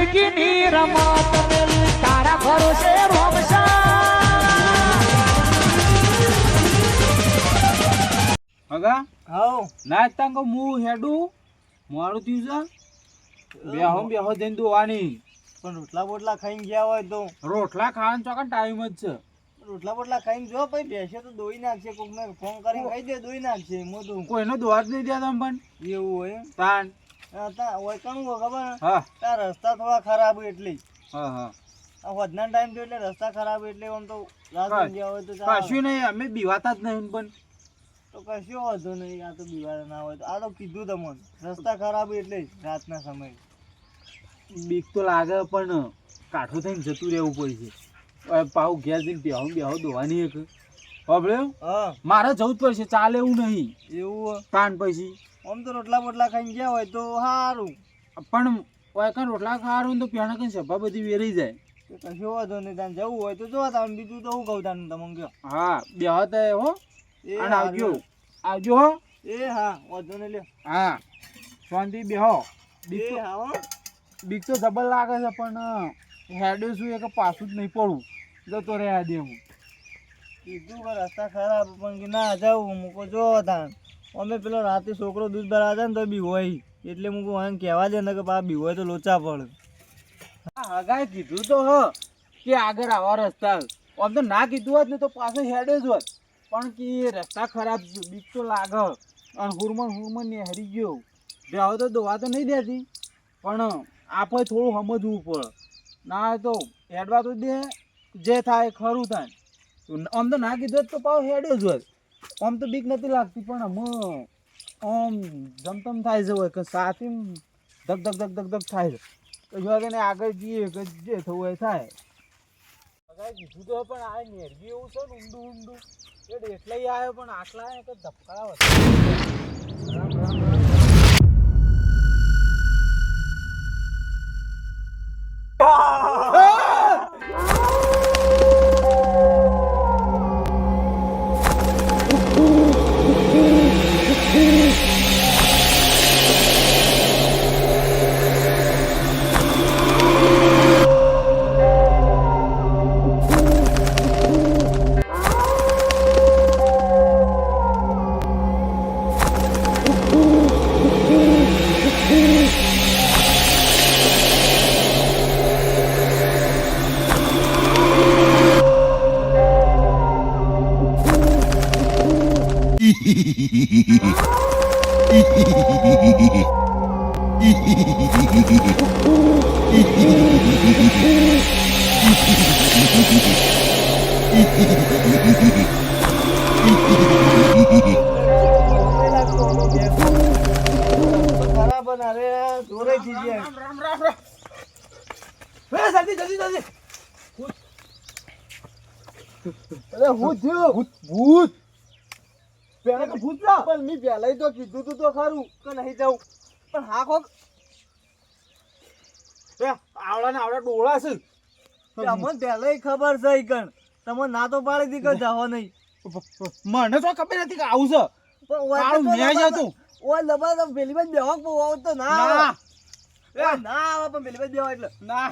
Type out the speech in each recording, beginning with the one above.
જિંદગીની રમત તારા ભરોસે રોમશા હગા હાઉ ના તાંગ હું હેડું મારું થયું છે બેહો જઈને દોવાની પણ રોટલા બોટલા ખાઈને ગયા હોય તો રોટલા ખાવાનો ચોકન ટાઈમ જ છે. રોટલા બોટલા ખાઈને જો પછી બેસે તો દોઈ નાખશે કોકને ફોન કરીને કહી દે દોઈ નાખશે મોટું કોઈનો દોવા જ નહીં દેતા તમે પણ એવું હોય એમ. તાન હોય કણું હોય ખબર હા તાર રસ્તા થોડા ખરાબ હોય એટલે હા હા આ વધના ટાઈમ તો એટલે રસ્તા ખરાબ હોય એટલે આમ તો રાત ગયા હોય તો ચાલે. કશું નહીં અમે બીવાતા જ નહીં પણ તો કશો વાંધો નહીં. આ તો બીવાળા ના હોય તો આ તો કીધું તમને રસ્તા ખરાબ હોય એટલે જ રાતના સમયે બીક તો લાગે પણ કાઠું થઈને જતું રહેવું પડશે. હવે પાછું ઘેર જઈને બેહો દોવાની એક હવે હા મારે જવું જ પડશે, ચાલે એવું નહીં. એવું હોય. તાન પછી આમ તો રોટલા બોટલા ખાઈને ગયા હોય તો સારું. પણ કાંઈ રોટલા ખાવાનું તો પ્યાણા કઈ સભા બધી વેરાઈ જાય. તો કશો વાંધો નહીં. તાને જવું હોય તો જો તાને બીજું તો હું કહું તાને તમે કહો. હા બેહો તો હો એ અને આવજો હો. એ હા વાંધો નહીં લ્યો. હા શાંતિ બેહો. એ હા હો. બીક તો જબર લાગે છે પણ હેડે શું એ કે પાછું જ નહીં પડવું જતો રહ્યા દે હું કીધું કે રસ્તા ખરાબ પણ કે ના જવું મૂકો જો તાન અમે પેલો રાતે છોકરો દૂધ ભરાવા જાય ને તો બી હોય એટલે મૂકો એને કહેવા દે ને કે પા બી હોય તો લોચા પડે. હા હગાએ કીધું તો હ કે આગળ આવા રસ્તા આમ તો ના કીધું હોત ને તો પાછો હેડે જ હોત પણ કે રસ્તા ખરાબ છે બીક તો લાગે અને હુરમણ નેહરી ગયો બેહો તો દોવા તો નહીં દેતી પણ આપણે થોડું સમજવું પડે ના તો હેડવા તો દે જે થાય ખરું થાય. આમ તો ના કીધું તો પાછો હેડે જ હોત આમ તો બીક નથી લાગતી પણ આમ જમતમ થાય છે હોય કે સાથી ધક ધક ધક ધક ધક થાય છે તો જો તેને આગળ જઈએ કે જે થવું એ થાય. કીધું તો પણ આ નેરવી એવું છે ને ઊંડું એટલે આવ્યો પણ આટલા કે ધબકારા રામ રામ રામ. ખરાબ અરે દોરે થઈ ગયા. રામ રામ રામ. જલ્દી અરે હું થયું ભૂત પેલા તો ભૂત ના પણ મેં પહેલા તો કીધું તું તો ખરું કે નહીં જવું પણ હા કોક આવડા ડોળા છે અમને પહેલા ખબર છે ઈ કણ તમે ના તો પાડી દી કે જાઓ નહીં મને તો ખબર નથી કે આવું છે કાળું ન્યાય જતું ઓય લબા તો પેલી બાદ બેહક બોવાવ તો ના આવે ના આવે પણ પેલી બાદ બેહો એટલે ના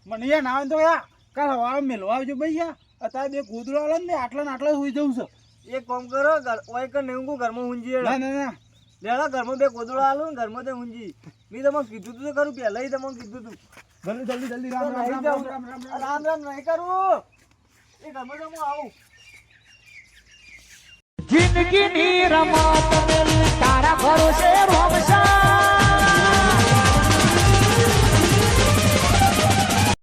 મને યાર ના આવે તો યાર કાલ હવા મેલવા આવજો ભાઈ યાર અત્યારે બે ગોદડો આલે ને આટલા ને આટલા સુઈ જવું છે. એક કામ કરો ઓય કે નહીં હું ઘરમાં ઊંઘી ના ના ના લેલા ઘરમાં બે ગોદડો આલો ને ઘરમાં તે ઊંઘી મેં તમને કીધું તું તો ખરું પહેલા તમને કીધું તું જલ્દી રામ રામ રામ રામ રામ રામ નહીં કરું એ ઘરમાં તો હું આવું. જિંદગીની રમત તારા ભરોસે રોમ